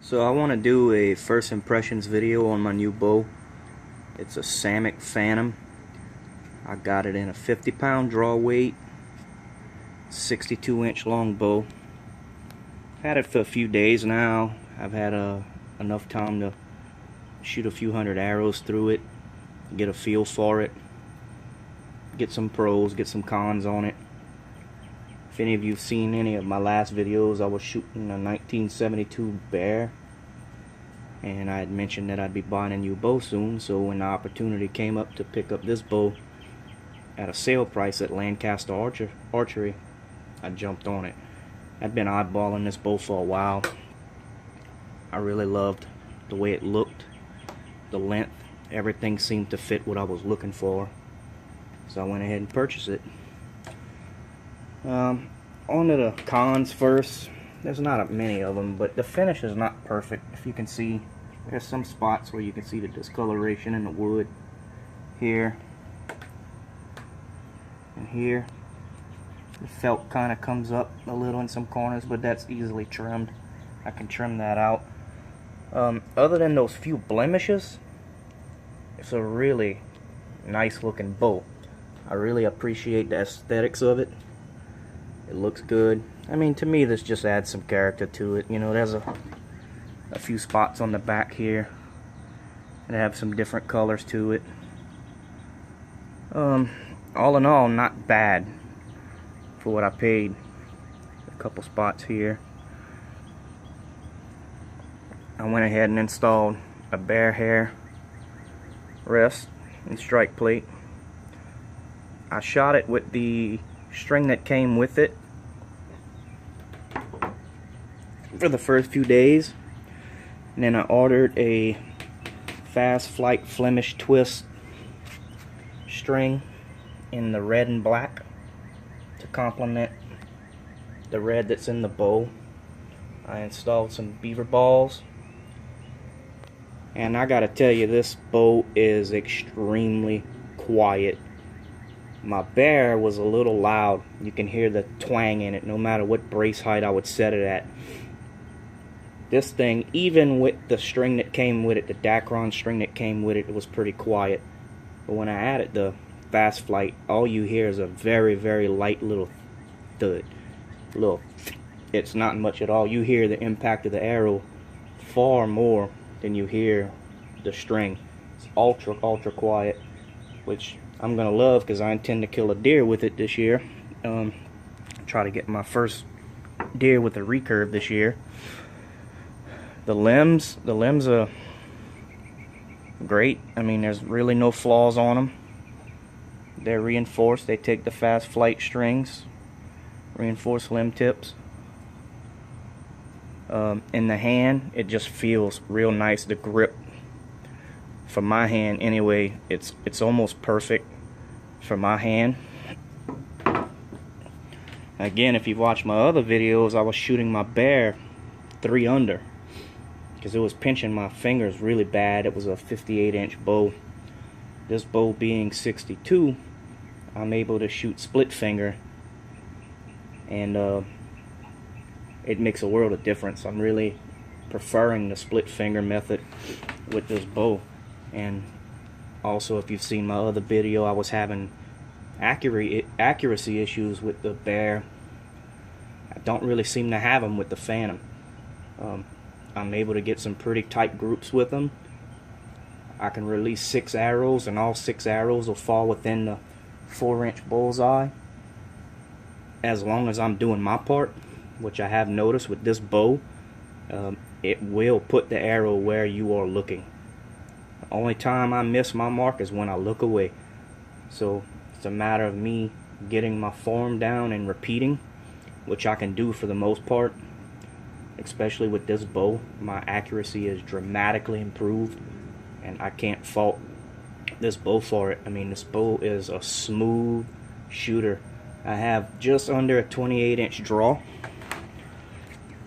So I want to do a first impressions video on my new bow. It's a Samick Phantom. I got it in a 50-pound draw weight, 62-inch long bow. Had it for a few days now. I've had enough time to shoot a few hundred arrows through it, get a feel for it, get some pros, get some cons on it. If any of you have seen any of my last videos, I was shooting a 1972 Bear, and I had mentioned that I'd be buying a new bow soon. So when the opportunity came up to pick up this bow at a sale price at Lancaster Archery, I jumped on it. I'd been eyeballing this bow for a while. I really loved the way it looked, the length, everything seemed to fit what I was looking for. So I went ahead and purchased it. On to the cons first. There's not many of them, but the finish is not perfect. If you can see, there's some spots where you can see the discoloration in the wood here and here. The felt kind of comes up a little in some corners, but that's easily trimmed. I can trim that out. Other than those few blemishes, it's a really nice looking bow. I really appreciate the aesthetics of it. It looks good. I mean, to me, this just adds some character to it. You know, there's a few spots on the back here that have some different colors to it. All in all, not bad for what I paid. A couple spots here. I went ahead and installed a bear hair rest and strike plate. I shot it with the string that came with it for the first few days, and then I ordered a Fast Flight Flemish twist string in the red and black to complement the red that's in the bow. I installed some beaver balls, and I gotta tell you, this bow is extremely quiet. My Bear was a little loud. You can hear the twang in it no matter what brace height I would set it at. This thing, even with the string that came with it, the Dacron string that came with it, it was pretty quiet. But when I added the Fast Flight, all you hear is a very, very light little thud. It's not much at all. You hear the impact of the arrow far more than you hear the string. It's ultra quiet, which I'm gonna love because I intend to kill a deer with it this year. Try to get my first deer with a recurve this year. The limbs are great. I mean, there's really no flaws on them. They're reinforced. They take the Fast Flight strings, reinforced limb tips. In the hand, it just feels real nice. The grip, for my hand anyway, it's almost perfect for my hand. Again, if you've watched my other videos, I was shooting my Bear 3 under because it was pinching my fingers really bad. It was a 58-inch bow. This bow being 62, I'm able to shoot split finger, and it makes a world of difference. I'm really preferring the split finger method with this bow. And also, if you've seen my other video, I was having accuracy issues with the Bear. I don't really seem to have them with the Phantom. I'm able to get some pretty tight groups with them. I can release 6 arrows, and all 6 arrows will fall within the 4-inch bullseye, as long as I'm doing my part, which I have noticed with this bow. It will put the arrow where you are looking. The only time I miss my mark is when I look away. So it's a matter of me getting my form down and repeating, which I can do for the most part. Especially with this bow, my accuracy is dramatically improved, and I can't fault this bow for it. I mean, this bow is a smooth shooter. I have just under a 28-inch draw,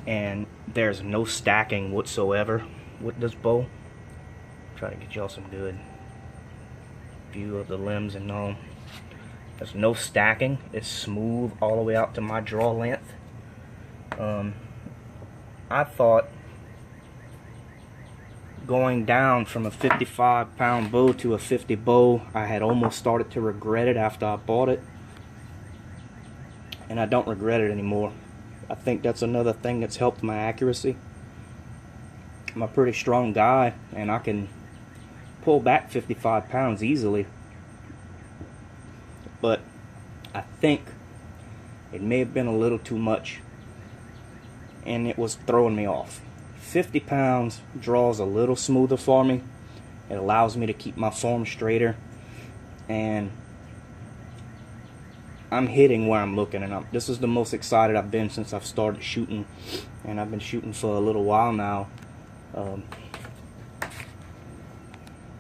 and there's no stacking whatsoever with this bow. Try to get y'all some good view of the limbs and all. There's no stacking. It's smooth all the way out to my draw length. I thought going down from a 55-pound bow to a 50 bow, I had almost started to regret it after I bought it, and I don't regret it anymore. I think that's another thing that's helped my accuracy. I'm a pretty strong guy, and I can pull back 55 pounds easily, but I think it may have been a little too much, and it was throwing me off. 50 pounds draws a little smoother for me. It allows me to keep my form straighter, and I'm hitting where I'm looking, and this is the most excited I've been since I've started shooting, and I've been shooting for a little while now.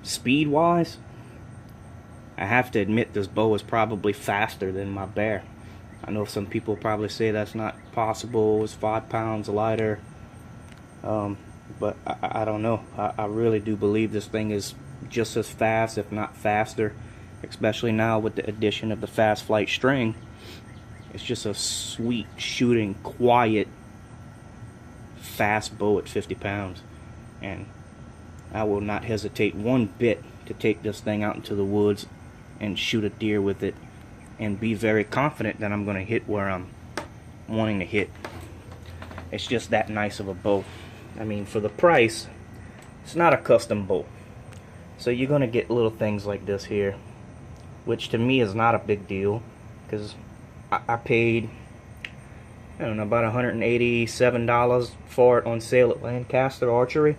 Speed wise, I have to admit this bow is probably faster than my bear. I know some people probably say that's not possible, it's 5 pounds lighter, but I don't know. I really do believe this thing is just as fast, if not faster, especially now with the addition of the fast flight string. It's just a sweet shooting, quiet, fast bow at 50 pounds, and I will not hesitate one bit to take this thing out into the woods and shoot a deer with it, and be very confident that I'm going to hit where I'm wanting to hit. It's just that nice of a bow. I mean, for the price, it's not a custom bow, so you're going to get little things like this here, which to me is not a big deal, because I paid, I don't know, about $187 for it on sale at Lancaster Archery.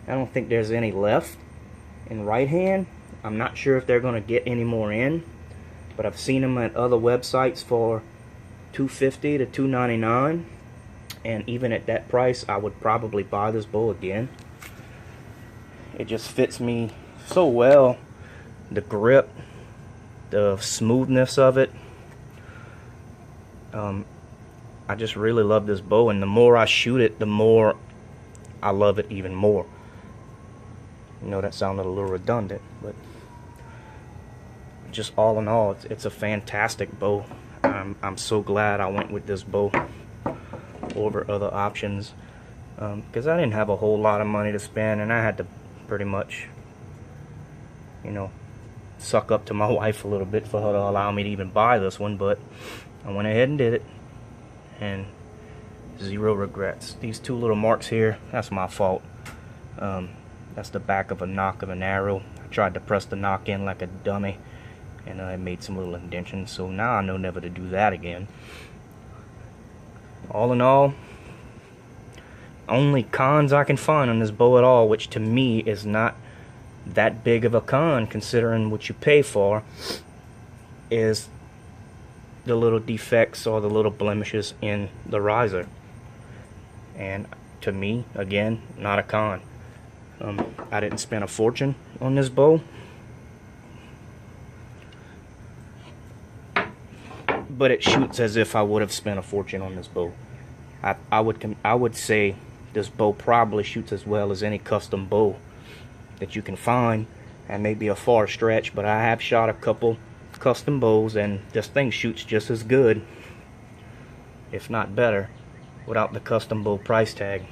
I don't think there's any left in right hand. I'm not sure if they're going to get any more in, but I've seen them at other websites for $250 to $299, and even at that price I would probably buy this bow again. It just fits me so well. The grip, the smoothness of it, I just really love this bow, and the more I shoot it, the more I love it even more. You know, that sounded a little redundant, but just all in all, it's a fantastic bow. I'm so glad I went with this bow over other options, because I didn't have a whole lot of money to spend, and I had to pretty much, you know, suck up to my wife a little bit for her to allow me to even buy this one. But I went ahead and did it, and zero regrets. These two little marks here, that's my fault. That's the back of a nock of an arrow. I tried to press the nock in like a dummy, and I made some little indentions, so now I know never to do that again. All in all, only cons I can find on this bow at all, which to me is not that big of a con considering what you pay for, is the little defects or the little blemishes in the riser. And to me, again, not a con. I didn't spend a fortune on this bow, but it shoots as if I would have spent a fortune on this bow. I would say this bow probably shoots as well as any custom bow that you can find, and maybe a far stretch, but I have shot a couple custom bows, and this thing shoots just as good, if not better, without the custom bow price tag.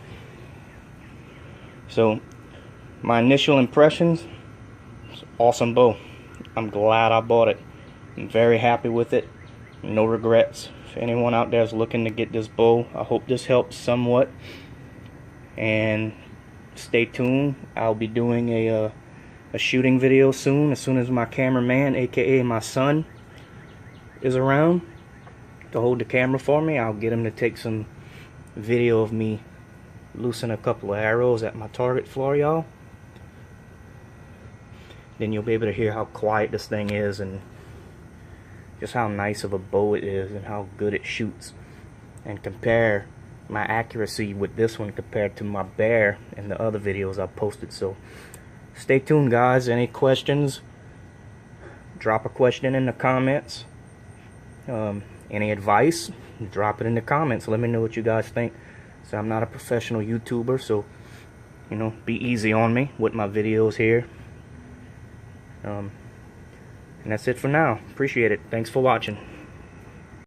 So my initial impressions, it's an awesome bow. I'm glad I bought it. I'm very happy with it. No regrets. If anyone out there is looking to get this bow, I hope this helps somewhat. And stay tuned. I'll be doing a shooting video soon as my cameraman, aka my son, is around to hold the camera for me. I'll get him to take some video of me loosing a couple of arrows at my target for y'all. Then you'll be able to hear how quiet this thing is, and just how nice of a bow it is, and how good it shoots, and compare my accuracy with this one compared to my bear and the other videos I've posted. So stay tuned, guys. Any questions, drop a question in the comments. Any advice, drop it in the comments. Let me know what you guys think. So I'm not a professional YouTuber, so you know, be easy on me with my videos here. And that's it for now. Appreciate it. Thanks for watching.